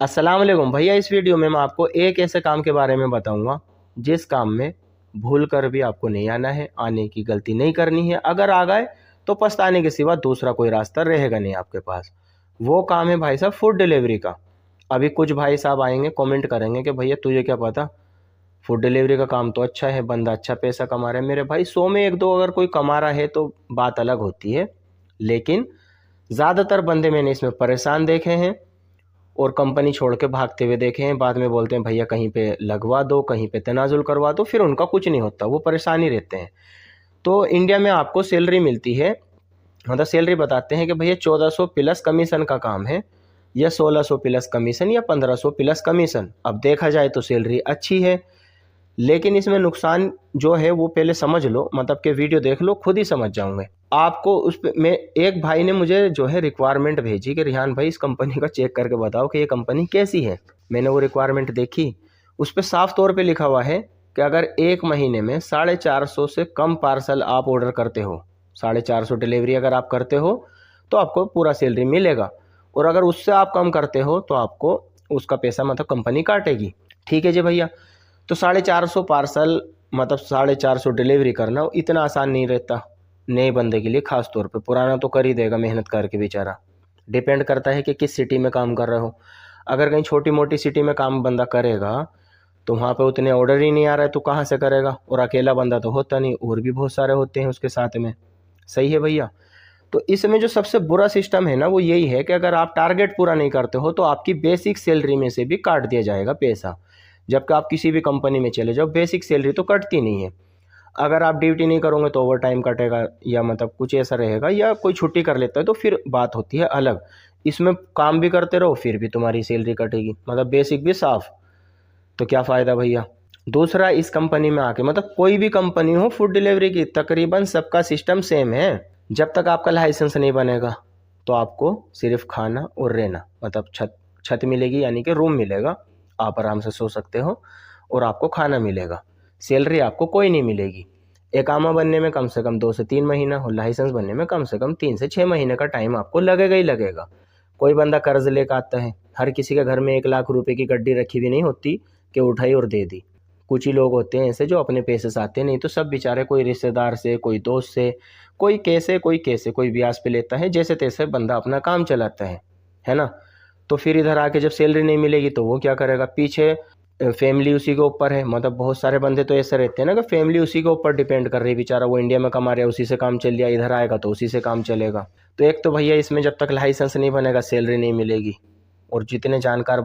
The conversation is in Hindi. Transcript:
अस्सलाम वालेकुम भैया। इस वीडियो में मैं आपको एक ऐसे काम के बारे में बताऊंगा जिस काम में भूल कर भी आपको नहीं आना है, आने की गलती नहीं करनी है। अगर आ गए तो पछताने के सिवा दूसरा कोई रास्ता रहेगा नहीं आपके पास। वो काम है भाई साहब फूड डिलीवरी का। अभी कुछ भाई साहब आएंगे कमेंट करेंगे कि भैया तुझे क्या पता, फूड डिलीवरी का काम तो अच्छा है, बंदा अच्छा पैसा कमा रहा है। मेरे भाई 100 में एक दो अगर कोई कमा रहा है तो बात अलग होती है, लेकिन ज़्यादातर बंदे मैंने इसमें परेशान देखे हैं और कंपनी छोड़ के भागते हुए देखे हैं। बाद में बोलते हैं भैया कहीं पे लगवा दो, कहीं पे तनाजुल करवा दो, फिर उनका कुछ नहीं होता, वो परेशान ही रहते हैं। तो इंडिया में आपको सैलरी मिलती है, मतलब सैलरी बताते हैं कि भैया 1400 प्लस कमीशन का काम है, या 1600 प्लस कमीशन, या 1500 प्लस कमीशन। अब देखा जाए तो सैलरी अच्छी है, लेकिन इसमें नुकसान जो है वो पहले समझ लो, मतलब कि वीडियो देख लो, खुद ही समझ जाओगे आपको। उस पे मैं, एक भाई ने मुझे जो है रिक्वायरमेंट भेजी कि रिहान भाई इस कंपनी का चेक करके बताओ कि ये कंपनी कैसी है। मैंने वो रिक्वायरमेंट देखी, उस पर साफ तौर पे लिखा हुआ है कि अगर एक महीने में 450 से कम पार्सल आप ऑर्डर करते हो, 450 डिलीवरी अगर आप करते हो तो आपको पूरा सैलरी मिलेगा, और अगर उससे आप कम करते हो तो आपको उसका पैसा मतलब कंपनी काटेगी। ठीक है जी भैया। तो 450 पार्सल मतलब 450 डिलीवरी करना इतना आसान नहीं रहता नए बंदे के लिए, खास तौर पे। पुराना तो कर ही देगा मेहनत करके बेचारा। डिपेंड करता है कि किस सिटी में काम कर रहे हो। अगर कहीं छोटी मोटी सिटी में काम बंदा करेगा तो वहाँ पे उतने ऑर्डर ही नहीं आ रहा है तो कहाँ से करेगा, और अकेला बंदा तो होता नहीं, और भी बहुत सारे होते हैं उसके साथ में। सही है भैया। तो इसमें जो सबसे बुरा सिस्टम है ना वो यही है कि अगर आप टारगेट पूरा नहीं करते हो तो आपकी बेसिक सैलरी में से भी काट दिया जाएगा पैसा। जबकि आप किसी भी कंपनी में चले जाओ, बेसिक सैलरी तो कटती नहीं है। अगर आप ड्यूटी नहीं करोगे तो ओवर टाइम कटेगा, या मतलब कुछ ऐसा रहेगा, या कोई छुट्टी कर लेता है तो फिर बात होती है अलग। इसमें काम भी करते रहो फिर भी तुम्हारी सैलरी कटेगी, मतलब बेसिक भी साफ। तो क्या फ़ायदा भैया। दूसरा, इस कंपनी में आके, मतलब कोई भी कंपनी हो फूड डिलीवरी की, तकरीबन सबका सिस्टम सेम है। जब तक आपका लाइसेंस नहीं बनेगा तो आपको सिर्फ खाना और रहना, मतलब छत छत मिलेगी, यानी कि रूम मिलेगा, आप आराम से सो सकते हो, और आपको खाना मिलेगा। सैलरी आपको कोई नहीं मिलेगी। एकामा बनने में कम से कम 2 से 3 महीना, और लाइसेंस बनने में कम से कम 3 से 6 महीने का टाइम आपको लगेगा ही लगेगा। कोई बंदा कर्ज लेकर आता है, हर किसी के घर में 1 लाख रुपए की गड्डी रखी हुई नहीं होती कि उठाई और दे दी। कुछ ही लोग होते हैं ऐसे जो अपने पैसे से आते हैं, नहीं तो सब बेचारे कोई रिश्तेदार से, कोई दोस्त से, कोई कैसे कोई ब्याज पे लेता है, जैसे तैसे बंदा अपना काम चलाता है ना। तो फिर इधर आके जब सैलरी नहीं मिलेगी तो वो क्या करेगा, पीछे फैमिली उसी के ऊपर है। मतलब बहुत सारे बंदे तो ऐसे रहते हैं ना कि फैमिली उसी के ऊपर डिपेंड कर रही है, बेचारा वो इंडिया में कमा रहा है, उसी से काम चल लिया, इधर आएगा तो उसी से काम चलेगा। तो एक तो भैया इसमें जब तक लाइसेंस नहीं बनेगा सैलरी नहीं मिलेगी, और जितने जानकार